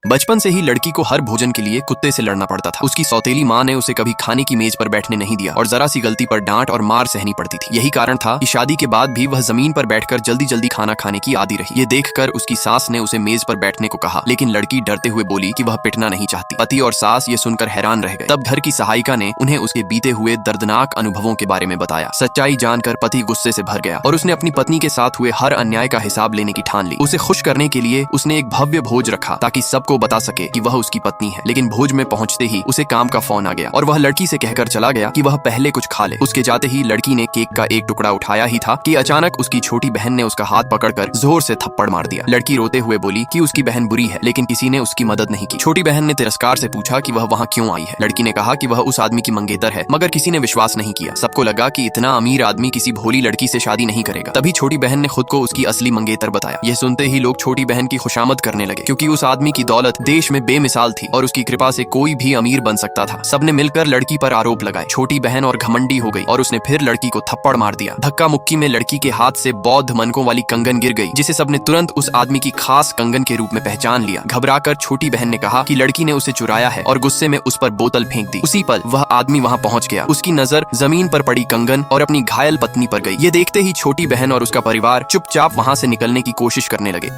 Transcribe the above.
बचपन से ही लड़की को हर भोजन के लिए कुत्ते से लड़ना पड़ता था। उसकी सौतेली माँ ने उसे कभी खाने की मेज पर बैठने नहीं दिया और जरा सी गलती पर डांट और मार सहनी पड़ती थी। यही कारण था कि शादी के बाद भी वह जमीन पर बैठकर जल्दी जल्दी खाना खाने की आदी रही। ये देखकर उसकी सास ने उसे मेज पर बैठने को कहा, लेकिन लड़की डरते हुए बोली कि वह पिटना नहीं चाहती। पति और सास ये सुनकर हैरान रह गए। तब घर की सहायिका ने उन्हें उसके बीते हुए दर्दनाक अनुभवों के बारे में बताया। सच्चाई जानकर पति गुस्से से भर गया और उसने अपनी पत्नी के साथ हुए हर अन्याय का हिसाब लेने की ठान ली। उसे खुश करने के लिए उसने एक भव्य भोज रखा ताकि सबको बता सके कि वह उसकी पत्नी है। लेकिन भोज में पहुंचते ही उसे काम का फोन आ गया और वह लड़की से कहकर चला गया कि वह पहले कुछ खा ले। उसके जाते ही लड़की ने केक का एक टुकड़ा उठाया ही था कि अचानक उसकी छोटी बहन ने उसका हाथ पकड़कर जोर से थप्पड़ मार दिया। लड़की रोते हुए बोली कि उसकी बहन बुरी है, लेकिन किसी ने उसकी मदद नहीं की। छोटी बहन ने तिरस्कार से पूछा कि वह वहाँ क्यों आई है। लड़की ने कहा कि वह उस आदमी की मंगेतर है, मगर किसी ने विश्वास नहीं किया। सबको लगा कि इतना अमीर आदमी किसी भोली लड़की से शादी नहीं करेगा। तभी छोटी बहन ने खुद को उसकी असली मंगेतर बताया। यह सुनते ही लोग छोटी बहन की खुशामद करने लगे, क्योंकि उस आदमी की दौलत देश में बेमिसाल थी और उसकी कृपा से कोई भी अमीर बन सकता था। सबने मिलकर लड़की पर आरोप लगाए। छोटी बहन और घमंडी हो गई और उसने फिर लड़की को थप्पड़ मार दिया। धक्का मुक्की में लड़की के हाथ से बौद्ध मनकों वाली कंगन गिर गई, जिसे सबने तुरंत उस आदमी की खास कंगन के रूप में पहचान लिया। घबराकर छोटी बहन ने कहा कि लड़की ने उसे चुराया है और गुस्से में उस पर बोतल फेंक दी। उसी पल वह आदमी वहां पहुंच गया। उसकी नजर जमीन पर पड़ी कंगन और अपनी घायल पत्नी पर गई। ये देखते ही छोटी बहन और उसका परिवार चुपचाप वहां से निकलने की कोशिश करने लगे।